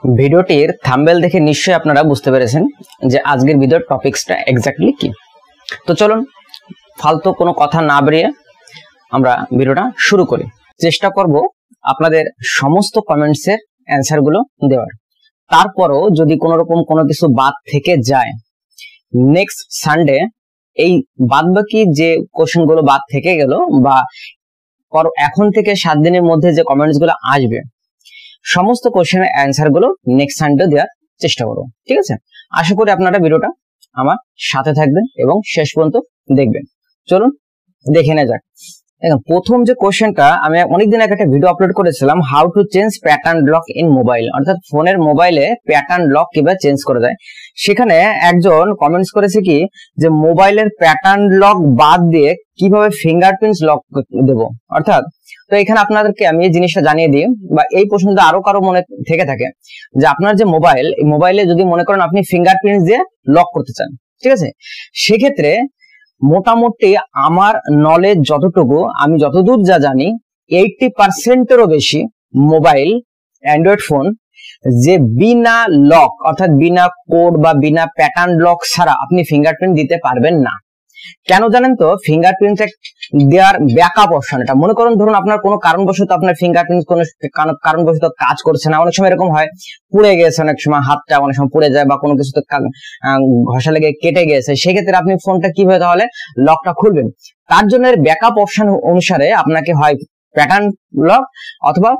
ভিডিওটির থাম্বনেল দেখে নিশ্চয়ই আপনারা বুঝতে পেরেছেন যে আজকের ভিডিওর টপিকসটা এক্স্যাক্টলি কি। তো চলুন ফালতু কোনো কথা না বেরিয়ে আমরা ভিডিওটা শুরু করি। চেষ্টা করব আপনাদের সমস্ত কমেন্টসের অ্যান্সারগুলো দেওয়ার। তারপরও যদি কোনো রকম কোনো কিছু বাদ থেকে যায়, নেক্সট সানডে এই বাদবাকি যে কোশ্চেনগুলো বাদ থেকে গেল বা এখন থেকে 7 দিনের মধ্যে যে কমেন্টসগুলো আসবে, সমস্ত কোশ্চেনের অ্যান্সার গুলো নেক্সট সানডে দেওয়ার চেষ্টা করব। ঠিক আছে, আশা করি আপনারা ভিডিওটা আমার সাথে থাকবেন এবং শেষ পর্যন্ত দেখবেন। চলুন দেখে নেওয়া যাক। দেখুন, প্রথম যে কোশ্চেনটা আমি অনেকদিন আগে একটা ভিডিও আপলোড করেছিলাম, how to change pattern lock in mobile, অর্থাৎ ফোনের মোবাইলে প্যাটার্ন লক কিভাবে চেঞ্জ করা যায়। সেখানে একজন কমেন্টস করেছে কি যে মোবাইলের প্যাটার্ন লক বাদ দিয়ে কিভাবে ফিঙ্গারপ্রিন্টস লক দেব। অর্থাৎ তো এখানে আপনাদেরকে আমি এই জিনিসটা জানিয়ে দিই, বা এই প্রশ্নটা আরো কারো মনে থেকে থাকে যে আপনার যে মোবাইলে যদি মনে করেন আপনি ফিঙ্গারপ্রিন্টস দিয়ে লক করতে চান, ঠিক আছে, সেক্ষেত্রে মোটামুটি আমার নলেজ যতটুকু, আমি যতদূর যা জানি, 80%-এরও বেশি মোবাইল অ্যান্ড্রয়েড ফোন যে বিনা লক অর্থাৎ বিনা কোড বা বিনা প্যাটার্ন লক ছাড়া আপনি ফিঙ্গারপ্রিন্ট দিতে পারবেন না। কেন জানেন তো? ফিঙ্গারপ্রিন্ট দেওয়ার ব্যাকআপ অপশন এটা। মনে করুন ধরুন আপনার কোনো কারণবশত আপনার ফিঙ্গারপ্রিন্ট কোনো কারণবশত কাজ করছে না, অনেক সময় এরকম হয়, পুড়ে গেছে, অনেক সময় হাতটা অনেক সময় পুড়ে যায় বা কোনো কিছুতে ঘষা লেগে কেটে গেছে, সেক্ষেত্রে আপনি ফোনটা কিভাবে তাহলে লকটা খুলবেন? তার জন্য ব্যাকআপ অপশন অনুসারে আপনাকে হয় প্যাটার্ন লক অথবা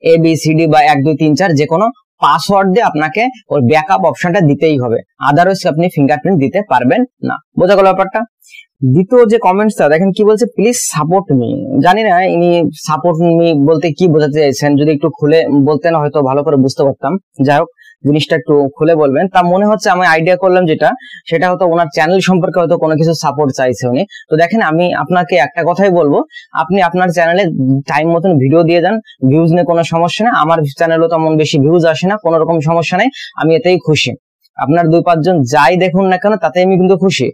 ABCD বা 1 2 3 4 যে কোনো পাসওয়ার্ড দিয়ে আপনাকে ওই ব্যাকআপ অপশনটা দিতেই হবে, আদারওয়াইজ আপনি ফিঙ্গারপ্রিন্ট দিতে পারবেন না। বোঝা গেল ব্যাপারটা? দ্বিতীয় যে কমেন্টসটা দেখেন কি বলছে, প্লিজ সাপোর্ট মি। জানি না ইনি সাপোর্ট মি বলতে কি বোঝাতে চাইছেন, যদি একটু খুলে বলতেন হয়তো ভালো করে বুঝতে পারতাম। যাই হোক, জিনিসটা একটু খুলে বলবেন। তা মনে হচ্ছে আমি আইডিয়া করলাম সেটা হয়তো ওনার চ্যানেল সম্পর্কে হয়তো কোনো কিছু সাপোর্ট চাইছে উনি। তো দেখেন, আমি আপনাকে একটা কথাই বলবো, আপনি আপনার চ্যানেলে টাইম মতন ভিডিও দিয়ে যান, ভিউজ নিয়ে কোনো সমস্যা নেই। আমার চ্যানেলও তেমন বেশি ভিউজ আসে না, কোনো রকম সমস্যা নেই, আমি এতেই খুশি। আপনার 2-5 জন যাই দেখুন না কেন তাতে আমি কিন্তু খুশি।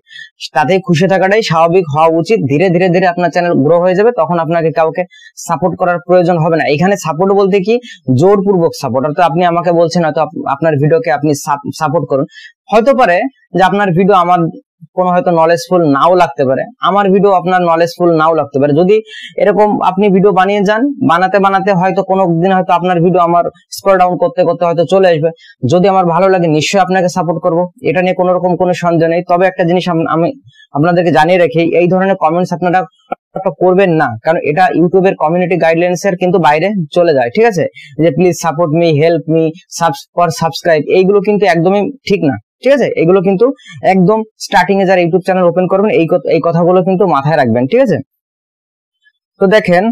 তাতেই খুশি থাকাটাই স্বাভাবিক হওয়া উচিত। ধীরে ধীরে ধীরে আপনার চ্যানেল গ্রো হয়ে যাবে, তখন আপনাকে কাউকে সাপোর্ট করার প্রয়োজন হবে না। এখানে সাপোর্ট বলতে কি, জোরপূর্বক সাপোর্ট। অর্থাৎ আপনি আমাকে বলছেন হয়তো আপনার ভিডিওকে আপনি সাপোর্ট করুন, হয়তো পারে যে আপনার ভিডিও আমার কোনো হয়তো নলেজফুল নাও লাগতে পারে, আমার ভিডিও আপনার নলেজফুল নাও লাগতে পারে। যদি এরকম আপনি ভিডিও বানিয়ে যান, বানাতে বানাতে হয়তো কোনো দিন হয়তো আপনার ভিডিও আমার স্ক্রল ডাউন করতে করতে হয়তো চলে আসবে। যদি আমার ভালো লাগে নিশ্চয়ই আপনাকে সাপোর্ট করব, এটা নিয়ে কোনো রকম কোনো সন্দেহ নেই। তবে একটা জিনিস আমি আপনাদেরকে জানিয়ে রাখি, এই ধরনের কমেন্টস আপনারা করবেন না, কারণ এটা ইউটিউবের কমিউনিটি গাইডলাইন্স এর কিন্তু বাইরে চলে যায়। ঠিক আছে, যে please support me, help me, subscribe, এইগুলো কিন্তু একদমই ঠিক না। ঠিক আছে, এগুলো কিন্তু একদম স্টার্টিং এ যারা ইউটিউব চ্যানেল ওপেন করবেন এই কথাগুলো কিন্তু মাথায় রাখবেন। ঠিক আছে, তো দেখেন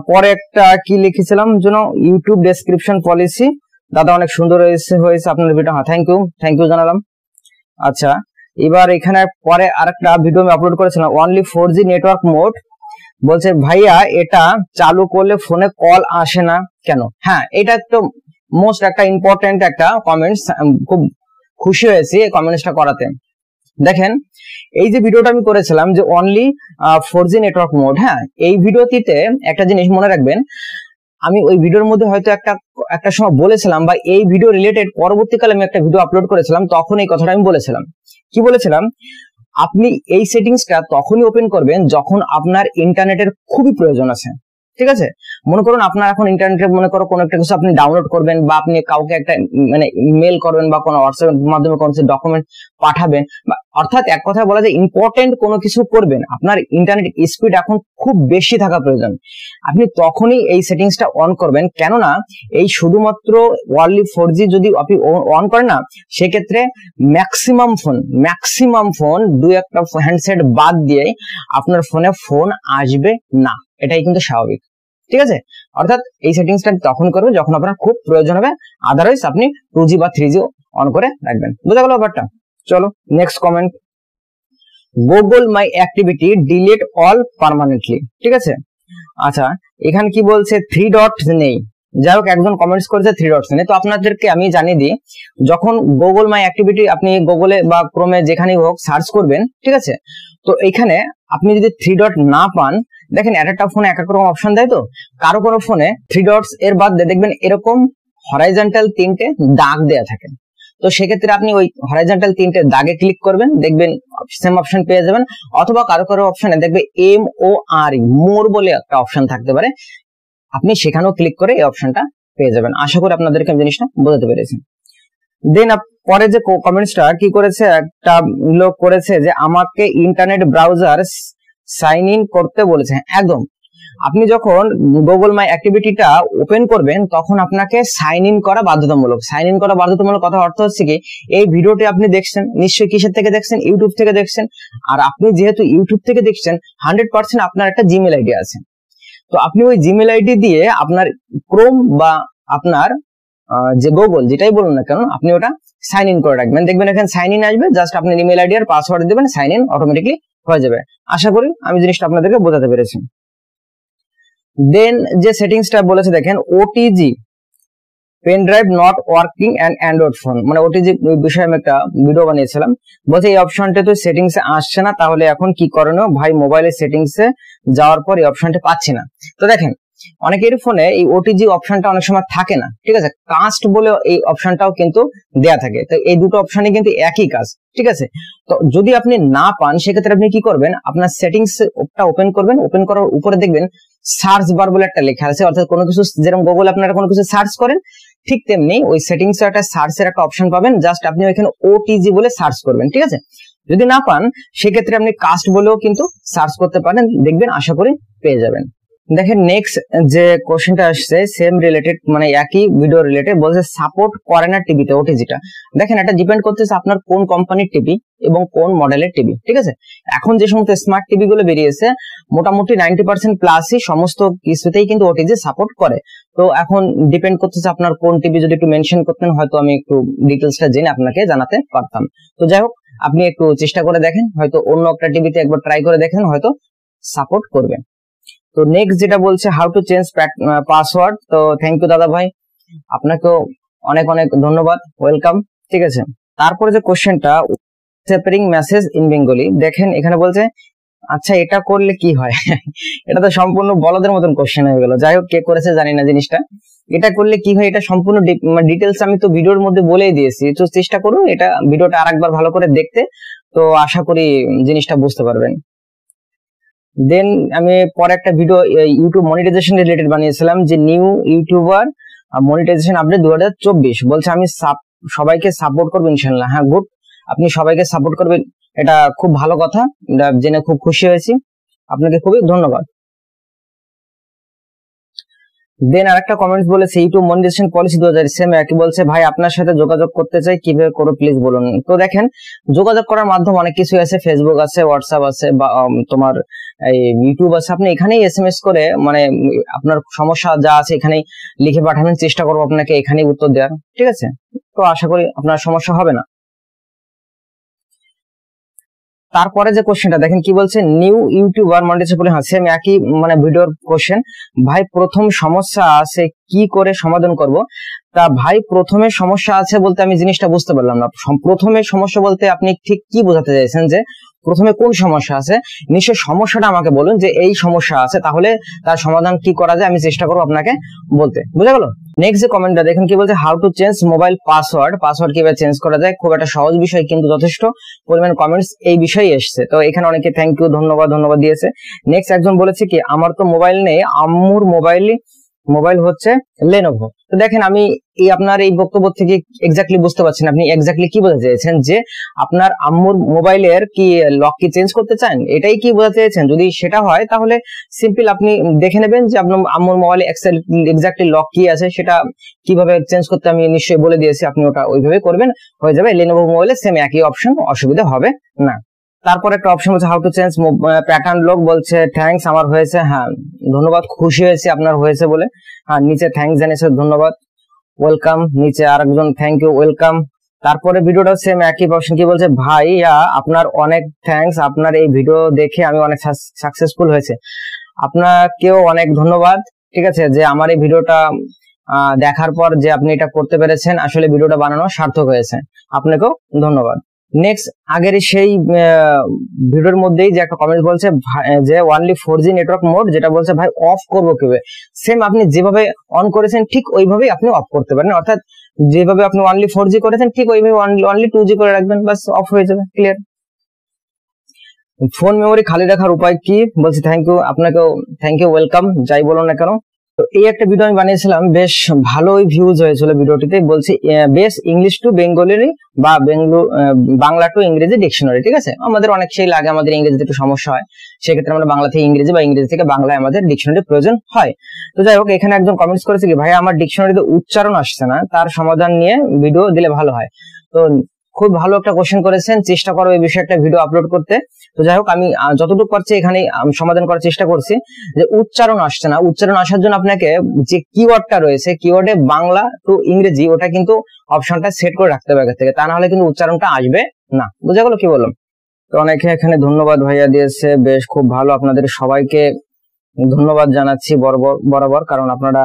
পরে একটা কি লিখেছিলাম যেন, ইউটিউব ডেসক্রিপশন পলিসি। দাদা অনেক সুন্দর হয়েছে আপনার ভিডিও, হ্যাঁ থ্যাংক ইউ জানালাম। আচ্ছা, এবার এখানে পরে আরেকটা ভিডিও আমি আপলোড করেছিলাম, অনলি 4G নেটওয়ার্ক মোড। বলছে ভাইয়া এটা চালু করলে ফোনে কল আসে না কেন? হ্যাঁ, এটা তো মোস্ট একটা ইম্পর্টেন্ট একটা কমেন্টস, খুব খুশি হয়েছি এই কমেন্টসটা করাতে। দেখেন, এই যে ভিডিওটা আমি করেছিলাম যে অনলি 4G নেটওয়ার্ক মোড, হ্যাঁ, এই ভিডিওটিতে একটা জিনিস মনে রাখবেন, আমি ওই ভিডিওর মধ্যে হয়তো একটা সময় বলেছিলাম, বা এই ভিডিও রিলেটেড পরবর্তীকালে আমি একটা ভিডিও আপলোড করেছিলাম, তখন এই কথাটা আমি বলেছিলাম। কি বলেছিলাম? আপনি এই সেটিংসটা তখনই ওপেন করবেন যখন আপনার ইন্টারনেটের খুবই প্রয়োজন আছে। ঠিক আছে, মনে করুন আপনার এখন ইন্টারনেটে মনে করো কোনো একটা কিছু আপনি ডাউনলোড করবেন, বা আপনি কাউকে একটা মানে মেল করবেন, বা কোনো হোয়াটসঅ্যাপ মাধ্যমে কোনো ডকুমেন্ট পাঠাবেন, অর্থাৎ এক কথায় বলা যায় ইম্পর্টেন্ট কোনো কিছু করবেন, আপনার ইন্টারনেট স্পিড এখন খুব বেশি থাকা প্রয়োজন, আপনি তখনই এই সেটিংসটা অন করবেন। কেননা এই শুধুমাত্র অনলি 4G যদি আপনি অন করেন না, সেক্ষেত্রে ম্যাক্সিমাম ফোন 2-1টা হ্যান্ডসেট বাদ দিয়ে আপনার ফোনে ফোন আসবে না, এটাই কিন্তু স্বাভাবিক। ঠিক আছে, অর্থাৎ এই সেটিংসটা তখন করবেন যখন আপনার খুব প্রয়োজন হবে, আদারওয়াইজ আপনি 2G বা 3G অন করে রাখবেন। বুঝা গেল ব্যাপারটা? চলো নেক্সট কমেন্ট, গুগল মাই অ্যাক্টিভিটি ডিলিট অল পার্মানেন্টলি। ঠিক আছে, আচ্ছা এখানে কি বলছে, 3 ডটস নেই। যাই হোক, একজন কমেন্টস করেছে 3 ডটস নেই। তো আপনাদেরকে আমি জানিয়ে দিই, যখন গুগল মাই অ্যাক্টিভিটি আপনি গুগলে বা ক্রোমে যেখানেই হোক সার্চ করবেন, ঠিক আছে, তো এখানে আপনি যদি 3 ডট না পান, দেখেন একটা ফোনে এক এক রকম অপশন দেয়, তো কারো ফোনে 3 ডটস এর বাদ দিয়ে দেখবেন এরকম হরাইজন্টাল 3টে দাগ দেয়া থাকে। তো সেক্ষেত্রে আপনি ওই হরাইজন্টাল 3টে দাগে ক্লিক করবেন, দেখবেন সেম অপশন পেয়ে যাবেন। অথবা কারো কারো অপশনে দেখবে MORE মোর বলে একটা অপশন থাকতে পারে, আপনি সেখানেও ক্লিক করে এই অপশনটা পেয়ে যাবেন। আশা করি আপনাদেরকে আমি জিনিসটা বোঝাতে পেরেছি। দেন পরে যে কমেন্টসটা কি করেছে, একটা লোক করেছে যে আমাকে ইন্টারনেট ব্রাউজার সাইন ইন করতে বলেছে। একদম, আপনি যখন গুগল মাই অ্যাক্টিভিটিটা ওপেন করবেন তখন আপনাকে সাইন ইন করা বাধ্যতামূলক। সাইন ইন করা বাধ্যতামূলক কথা অর্থ হচ্ছে কি, এই ভিডিওটি আপনি দেখছেন নিশ্চয়ই কিসের থেকে দেখছেন, ইউটিউব থেকে দেখছেন। আর আপনি যেহেতু ইউটিউব থেকে দেখছেন 100% আপনার একটা জিমেল আইডি আছে। তো আপনি ওই জিমেল আইডি দিয়ে আপনার ক্রোম বা আপনার যে গুগল যেটাই বলুন না কেন, আপনি ওটা সাইন ইন করে রাখবেন। দেখবেন এখানে সাইন ইন আসবে, জাস্ট আপনি ইমেল আইডি আর পাসওয়ার্ড দিবেন, সাইন ইন অটোমেটিকলি হয়ে যাবে। আশা করি আমি জিনিসটা আপনাদেরকে বোঝাতে পেরেছি। দেন যে সেটিংসটা বলেছে দেখেন, OTG pen drive not working and android phone, মানে ওটিজি বিষয়ে আমি একটা ভিডিও বানিয়েছিলাম। বলছে এই অপশনটা তো সেটিংসে আসছে না, তাহলে এখন কি করণীয় ভাই? মোবাইলের সেটিংসে যাওয়ার পর এই অপশনটা পাচ্ছি না। তো দেখেন অনেকের ফোনে এই ওটিজি অপশনটা অনেক সময় থাকে না, ঠিক আছে। কাস্ট বলে এই অপশনটাও কিন্তু দেয়া থাকে। তো এই দুটো অপশনে কিন্তু একই কাজ, ঠিক আছে। তো যদি আপনি না পান সেক্ষেত্রে আপনি কি করবেন, আপনার সেটিংসটা ওপেন করবেন। ওপেন করার উপরে দেখবেন সার্চ বার বলে একটা লেখা আছে, অর্থাৎ কোনো কিছু যেরকম গুগল আপনারা কোনো কিছু সার্চ করেন ঠিক তেমনি ওই সেটিংস একটা সার্চের একটা অপশন পাবেন। জাস্ট আপনি ওইখানে ওটিজি বলে সার্চ করবেন, ঠিক আছে। যদি না পান সেক্ষেত্রে আপনি কাস্ট বলেও কিন্তু সার্চ করতে পারেন, দেখবেন আশা করি পেয়ে যাবেন। দেখেন নেক্সট যে কোশ্চেনটা আসছে সেম রিলেটেড, মানে একই ভিডিও রিলেটেড, বলছে সাপোর্ট করে না টিভিতে ওটিজিটা। দেখেন এটা ডিপেন্ড করতেছে আপনার কোন কোম্পানির টিভি এবং কোন মডেলের টিভি, ঠিক আছে। এখন যে সমস্ত স্মার্ট টিভি গুলো বেরিয়েছে মোটামুটি 90% প্লাসই সমস্ত কিছুতেই কিন্তু ওটিজি সাপোর্ট করে। তো এখন ডিপেন্ড করতেছে আপনার কোন টিভি, যদি একটু মেনশন করতেন হয়তো আমি একটু ডিটেলসটা জেনে আপনাকে জানাতে পারতাম। তো যাই হোক, আপনি একটু চেষ্টা করে দেখেন, হয়তো অন্য একটা টিভিতে একবার ট্রাই করে দেখেন, হয়তো সাপোর্ট করবে। তো নেক্সট যেটা বলছে হাউ টু চেঞ্জ পাসওয়ার্ড। তো থ্যাংক ইউ দাদা ভাই, আপনাকেও অনেক অনেক ধন্যবাদ, ওয়েলকাম, ঠিক আছে। তারপরে যে কোশ্চেনটা সেপারিং মেসেজ ইন বেঙ্গলি, দেখেন এখানে বলছে আচ্ছা এটা করলে কি হয়? এটা তো সম্পূর্ণ বলদের মতন কোশ্চেন হয়ে গেল। যাই হোক, কে করেছে জানি না জিনিসটা। এটা করলে কি হয়, এটা সম্পূর্ণ ডিটেলস আমি তো ভিডিওর মধ্যে বলেই দিয়েছি। তো চেষ্টা করুন এটা ভিডিওটা আরেকবার ভালো করে দেখতে, তো আশা করি জিনিসটা বুঝতে পারবেন। দেন আমি পরে একটা ভিডিও ইউটিউব মনিটাইজেশন রিলেটেড বানিয়েছিলাম, যে নিউ ইউটিউবার মনিটাইজেশন আপডেট 2024। বলছে আমি সবাইকে সাপোর্ট করবো ইনশাল্লাহ। হ্যাঁ গুড, আপনি সবাইকে সাপোর্ট করবেন, এটা খুব ভালো কথা, জেনে খুব খুশি হয়েছি, আপনাকে খুবই ধন্যবাদ। দেন আরেকটা কমেন্টস বলেছে ইউটিউব মনিটাইজেশন পলিসি 2000, সেম একই বলছে ভাই আপনার সাথে যোগাযোগ করতে চাই, কিভাবে করো প্লিজ বলুন। তো দেখেন যোগাযোগ করার মাধ্যম অনেক কিছু আছে, ফেসবুক আছে, হোয়াটসঅ্যাপ আছে, বা তোমার এই ইউটিউব আছে। আপনি এখানেই SMS করে, মানে আপনার সমস্যা যা আছে এখানেই লিখে পাঠাবেন, চেষ্টা করবো আপনাকে এখানেই উত্তর দেওয়ার, ঠিক আছে। তো আশা করি আপনার সমস্যা হবে না। তারপরে যে কোশ্চেনটা দেখেন কি বলছে, নিউ ইউটিউবার মনিটাইজেশন বলে, হ্যাঁ সেম একই মানে ভিডিওর কোশ্চেন। ভাই প্রথম সমস্যা আছে কি করে সমাধান করব? তা ভাই প্রথমে সমস্যা আছে বলতে আমি জিনিসটা বুঝতে পারলাম না। প্রথমে সমস্যা বলতে আপনি ঠিক কি বোঝাতে চাইছেন, যে প্রথমে কোন সমস্যা আছে? নিশ্চয় সমস্যাটা আমাকে বলুন যে এই সমস্যা আছে, তাহলে তার সমাধান কি করা যায় আমি চেষ্টা করবো আপনাকে বলতে, বুঝা গেল। নেক্সট যে কমেন্টটা দেখেন কি বলছে, how to change mobile password কিভাবে চেঞ্জ করা যায়। খুব একটা সহজ বিষয়, কিন্তু যথেষ্ট পরিমাণ কমেন্টস এই বিষয়ে এসছে। তো এখানে অনেকে থ্যাংক ইউ ধন্যবাদ দিয়েছে। নেক্সট একজন বলেছে কি আমার তো মোবাইল নেই, আম্মুর মোবাইল হচ্ছে লেনোভো। তো দেখেন আমি এই আপনার এই বক্তব্য থেকে এক্স্যাক্টলি বুঝতে পারছেন আপনি এক্স্যাক্টলি কি বোঝাতে চাইছেন, যে আপনার আম্মুর মোবাইলের কি লক কি চেঞ্জ করতে চান, এটাই কি বোঝাতে চাইছেন? যদি সেটা হয় তাহলে সিম্পল আপনি দেখে নেবেন যে আপনার আম্মুর মোবাইলে এক্স্যাক্টলি লক কি আছে, সেটা কিভাবে চেঞ্জ করতে আমি নিশ্চয়ই বলে দিয়েছি, আপনি ওটা ওইভাবে করবেন, হয়ে যাবে। লেনোভো মোবাইলে সেম একই অপশন, অসুবিধা হবে না। তারপর একটা অপশন বলছে how to change pattern lock, বলছে থ্যাঙ্কস আমার হয়েছে। হ্যাঁ ধন্যবাদ, খুশি হয়েছি আপনার হয়েছে বলে। হ্যাঁ নিচে থ্যাঙ্কস জানিয়েছে, ধন্যবাদ, ওয়েলকাম। নিচে আরেকজন থ্যাংক ইউ, ওয়েলকাম। তারপরে ভিডিওটা সেম একই অপশন, কি বলছে ভাইয়া আপনার অনেক থ্যাঙ্কস, আপনার এই ভিডিও দেখে আমি অনেক সাকসেসফুল হয়েছে। আপনাকেও অনেক ধন্যবাদ, ঠিক আছে, যে আমার এই ভিডিওটা দেখার পর যে আপনি এটা করতে পেরেছেন, আসলে ভিডিওটা বানানো সার্থক হয়েছে, আপনাকেও ধন্যবাদ। নেক্সট আগের সেই ভিডিওর মধ্যেই যে একটা কমেন্ট বলছে যে অনলি 4G নেটওয়ার্ক মোড, যেটা বলছে ভাই অফ করবো কিভাবে। সেম আপনি যেভাবে অন করেছেন ঠিক ওইভাবেই আপনি অফ করতে পারেন, অর্থাৎ যেভাবে আপনি অনলি 4G করেছেন ঠিক ওইভাবে অনলি 2G করে রাখবেন, বাস অফ হয়ে যাবে, ক্লিয়ার। ফোন মেমোরি খালি রাখার উপায় কি বলছি, থ্যাংক ইউ, আপনাকেও থ্যাংক ইউ, ওয়েলকাম, যাই বলো না কেন। তো এই একটা ভিডিও আমি বানিয়েছিলাম, বেশ ভালোই ভিউজ হয়েছিল ভিডিওটিতে। বলছি বেশ ইংলিশ টু বেঙ্গলি বা বাংলা টু ইংরেজি ডিকশনারি, ঠিক আছে। আমাদের অনেক সেই লাগে, আমাদের ইংরেজিতে একটু সমস্যা হয়, সেক্ষেত্রে আমরা বাংলা থেকে ইংরেজি বা ইংরেজি থেকে বাংলায় আমাদের ডিকশনারি প্রয়োজন হয়। তো যাই হোক, এখানে একজন কমেন্টস করেছে কি, ভাই আমার ডিকশনারিতে উচ্চারণ আসছে না, তার সমাধান নিয়ে ভিডিও দিলে ভালো হয়। তো খুব ভালো একটা কোশ্চেন করেছেন, চেষ্টা করো এই বিষয়ে একটা ভিডিও আপলোড করতে। তো যাই হোক, আমি যতটুকু পারছি এখানে সমাধান করার চেষ্টা করছি। যে উচ্চারণ আসছে না, উচ্চারণ আসার জন্য আপনাকে যে কিওয়ার্ডটা রয়েছে, কিওয়ার্ডে বাংলা টু ইংরেজি, ওটা কিন্তু অপশনটা সেট করে রাখতে হবে আগে থেকে, তা না হলে কিন্তু উচ্চারণটা আসবে না। বুঝা গেল কি বললাম? তো অনেকে এখানে ধন্যবাদ ভাইয়া দিয়েছে, বেশ খুব ভালো, আপনাদের সবাইকে ধন্যবাদ জানাচ্ছি বরাবর, কারণ আপনারা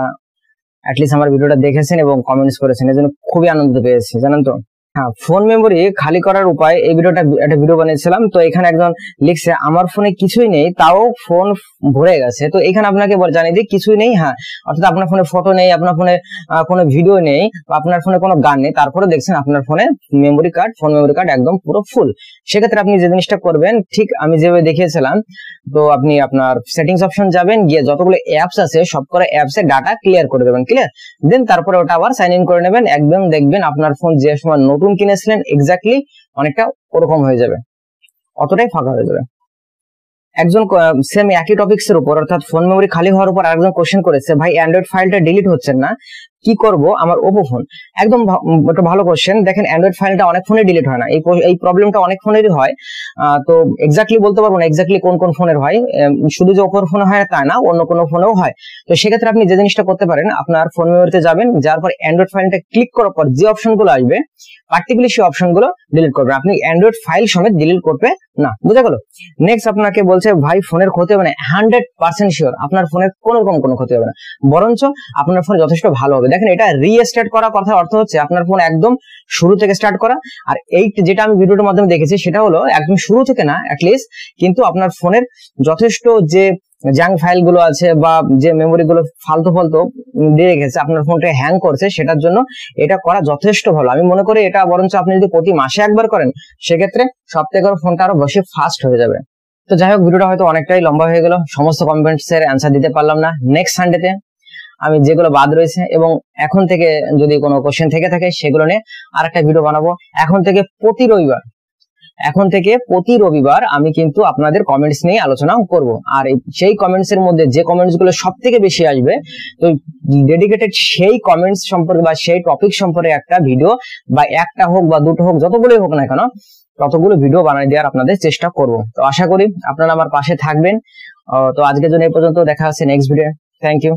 অ্যাটলিস্ট আমার ভিডিওটা দেখেছেন এবং কমেন্টস করেছেন, এজন্য খুবই আনন্দ পেয়েছি, জানেন তো। হ্যাঁ, ফোন মেমোরি খালি করার উপায়, এই ভিডিওটা একটা ভিডিও বানিয়েছিলাম। তো এখানে একজন লিখছে আমার ফোনে কিছুই নেই তাও ফোন ভরে গেছে। তো এখানে আপনাকে জানিয়ে দিই, কিছুই নেই, হ্যাঁ, অর্থাৎ আপনার ফোনে ফটো নেই, আপনার ফোনে কোনো ভিডিও নেই, আপনার ফোনে কোনো গান নেই, তারপরে দেখছেন আপনার ফোনে ফোন মেমোরি কার্ড একদম পুরো ফুল। সেক্ষেত্রে আপনি যে জিনিসটা করবেন, ঠিক আমি যেভাবে দেখিয়েছিলাম, তো আপনি আপনার সেটিংস অপশন যাবেন, গিয়ে যতগুলো অ্যাপস আছে সবকটা অ্যাপসে ডাটা ক্লিয়ার করে দেবেন, ক্লিয়ার। দেন তারপরে ওটা আবার সাইন ইন করে নেবেন, একদম দেখবেন আপনার ফোন যে সময় নতুন কিনেছিলেন এক্স্যাক্টলি অনেকটা ওরকম হয়ে যাবে, অতটাই ফাঁকা হয়ে যাবে। একজন সেম একই টপিকস এর উপর, অর্থাৎ ফোন মেমোরি খালি হওয়ার উপর আরেকজন কোশ্চেন করেছে, ভাই অ্যান্ড্রয়েড ফাইলটা ডিলিট হচ্ছে না, কি করব আমার ওপো ফোন। একদম একটা ভালো কোশ্চেন। দেখেন, অ্যান্ড্রয়েড ফাইলটা অনেক ফোনে ডিলিট হয় না, এই প্রবলেমটা অনেক ফোনেরই হয়। তো এক্স্যাক্টলি বলতে পারবো না এক্স্যাক্টলি কোন কোন ফোনের হয়, শুধু যে ওপোর ফোনে হয় তা না, অন্য কোনো ফোনেও হয়। তো সেক্ষেত্রে আপনি যে জিনিসটা করতে পারেন, আপনার ফোন মেমোরিতে যাবেন, যার পর অ্যান্ড্রয়েড ফাইলটা ক্লিক করার পর যে অপশনগুলো আসবে পার্টিকুলারলি সেই অপশনগুলো ডিলিট করবে, আপনি অ্যান্ড্রয়েড ফাইল সমেত ডিলিট করবে না। বুঝা গেল? নেক্সট আপনাকে বলছে, ভাই ফোনের ক্ষতি হবে না, 100% শিওর আপনার ফোনের কোনো রকম কোনো ক্ষতি হবে না, বরঞ্চ আপনার ফোন যথেষ্ট ভালো হবে। দেখেন, এটা রিস্টার্ট করা কথার অর্থ হচ্ছে আপনার ফোন একদম শুরু থেকে স্টার্ট করা। আর এই যেটা আমি ভিডিওর মাধ্যমে দেখেছি সেটা হলো একদম শুরু থেকে না, অ্যাটলিস্ট কিন্তু আপনার ফোনের যথেষ্ট যে জাঙ্ক ফাইল গুলো আছে বা যে মেমোরি গুলো ফালতু দিয়ে রেখেছে, আপনার ফোনটা হ্যাং করছে, সেটার জন্য এটা করা যথেষ্ট ভালো। আমি মনে করি এটা বরঞ্চ আপনি যদি প্রতি মাসে একবার করেন, সেক্ষেত্রে সবথেকে ফোনটা আরো বেশি ফাস্ট হয়ে যাবে। তো যাই হোক, ভিডিওটা হয়তো অনেকটাই লম্বা হয়ে গেল, সমস্ত কমেন্টস এর অ্যান্সার দিতে পারলাম না। নেক্সট সানডেতে আমি যেগুলো বাদ রয়েছে এবং এখন থেকে যদি কোনো কোশ্চেন থেকে থাকে সেগুলো নিয়ে আরেকটা ভিডিও বানাবো। এখন থেকে প্রতি রবিবার আমি কিন্তু আপনাদের কমেন্টস নিয়ে আলোচনা করব। আর সেই কমেন্টস এর মধ্যে যে কমেন্টস গুলো সব থেকে বেশি আসবে, তো ডেডিকেটেড সেই কমেন্টস সম্পর্কে বা সেই টপিক সম্পর্কে একটা ভিডিও, বা একটা হোক বা দুটো হোক, যতগুলোই হোক না কেন, ততগুলো ভিডিও বানিয়ে দেওয়ার আপনাদের চেষ্টা করব। তো আশা করি আপনারা আমার পাশে থাকবেন। তো আজকের জন্য এই পর্যন্ত, দেখা হচ্ছে নেক্সট ভিডিও। Thank you.